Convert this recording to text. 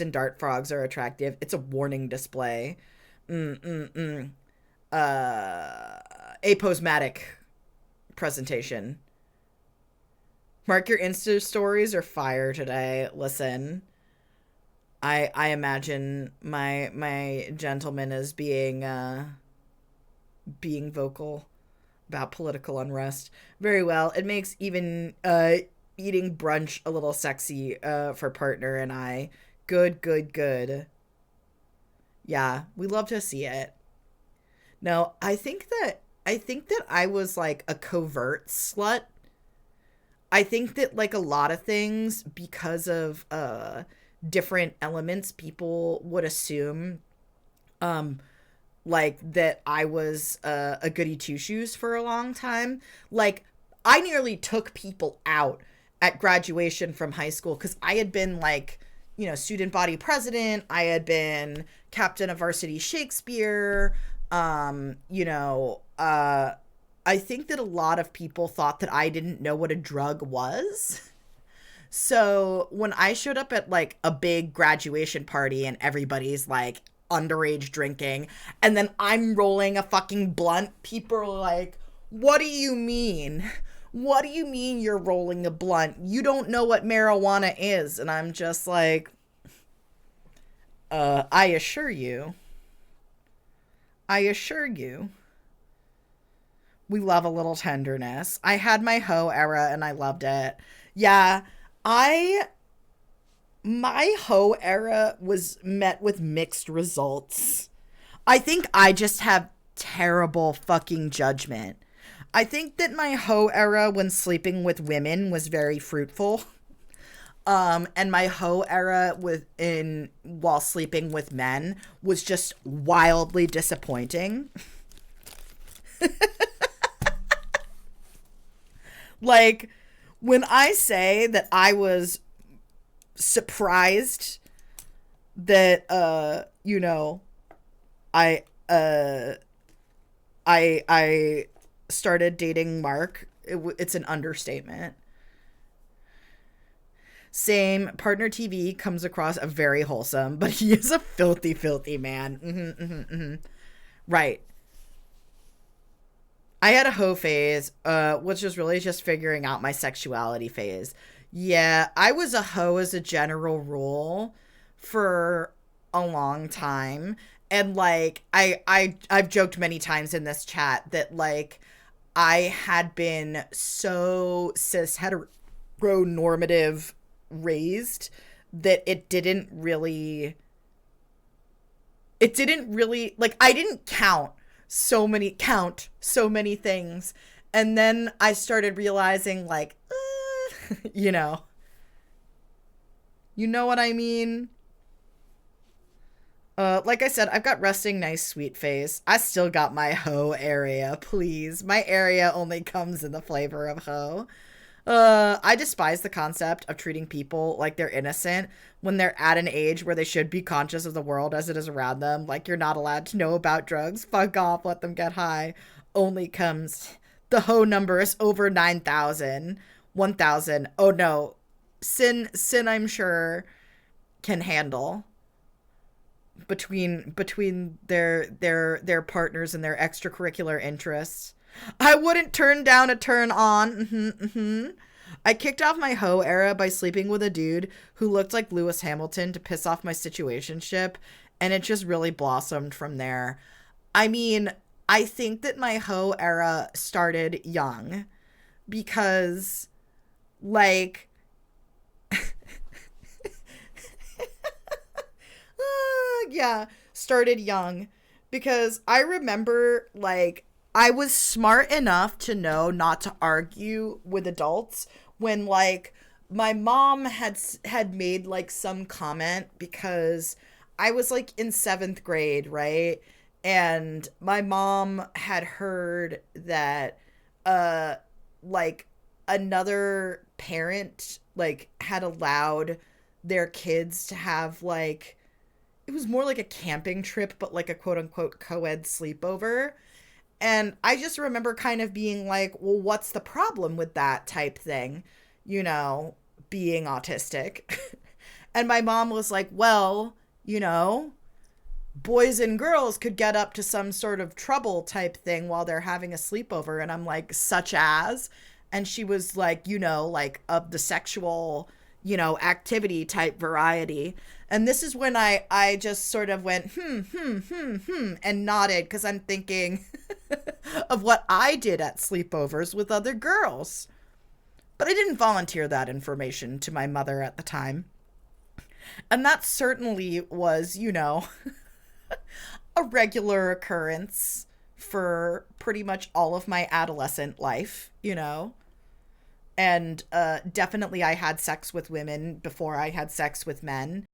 and dart frogs are attractive. It's a warning display. Mm-mm-mm. Uh, Aposematic presentation. Mark your Insta stories are fire today. Listen, I imagine my gentleman as being vocal about political unrest. Very well. It makes even eating brunch a little sexy for partner and I. Good, good, good. Yeah, we love to see it. No, I think that I was like a covert slut. I think that like a lot of things because of different elements people would assume um like that I was a goody two shoes for a long time. Like I nearly took people out at graduation from high school because I had been like, student body president. I had been captain of varsity Shakespeare. I think that a lot of people thought that I didn't know what a drug was. So when I showed up at like a big graduation party and everybody's like underage drinking, and then I'm rolling a fucking blunt, people are like, what do you mean? What do you mean you're rolling a blunt? You don't know what marijuana is. And I'm just like, I assure you, I assure you, we love a little tenderness. I had my hoe era and I loved it. Yeah, I my hoe era was met with mixed results. I think I just have terrible fucking judgment. I think that my hoe era when sleeping with women was very fruitful. And my hoe era within while sleeping with men was just wildly disappointing. Like when I say that I was surprised that I I started dating Mark, it's an understatement. Same. Partner TV comes across a very wholesome, but he is a filthy, filthy man. Right. I had a hoe phase, which was really just figuring out my sexuality phase. Yeah, I was a hoe as a general rule for a long time. And like I've joked many times in this chat that like I had been so cis heteronormative raised that it didn't really like I didn't count so many things, and then I started realizing like you know you know what I mean. Like I said, I've got resting nice sweet face. I still got my hoe area, please. My area only comes in the flavor of hoe. I despise the concept of treating people like they're innocent when they're at an age where they should be conscious of the world as it is around them. Like, you're not allowed to know about drugs. Fuck off, let them get high. Only comes. The hoe number is over 9,000. 1,000. Oh no. Sin, I'm sure, can handle between their partners and their extracurricular interests. I wouldn't turn down a turn on. I kicked off my hoe era by sleeping with a dude who looked like Lewis Hamilton to piss off my situationship, and it just really blossomed from there. I mean, I think that my hoe era started young because, like, yeah, started young because I remember like I was smart enough to know not to argue with adults when like my mom had made like some comment because I was like in 7th grade, right? And my mom had heard that uh like another parent like had allowed their kids to have like it was more like a camping trip, but like a quote unquote co ed sleepover. And I just remember kind of being like, well, what's the problem with that type thing? You know, being autistic. And my mom was like, well, you know, boys and girls could get up to some sort of trouble type thing while they're having a sleepover. And I'm like, such as? And she was like, like of the sexual, activity type variety. And this is when I just sort of went, and nodded because I'm thinking of what I did at sleepovers with other girls. But I didn't volunteer that information to my mother at the time. And that certainly was, a regular occurrence for pretty much all of my adolescent life. And definitely I had sex with women before I had sex with men.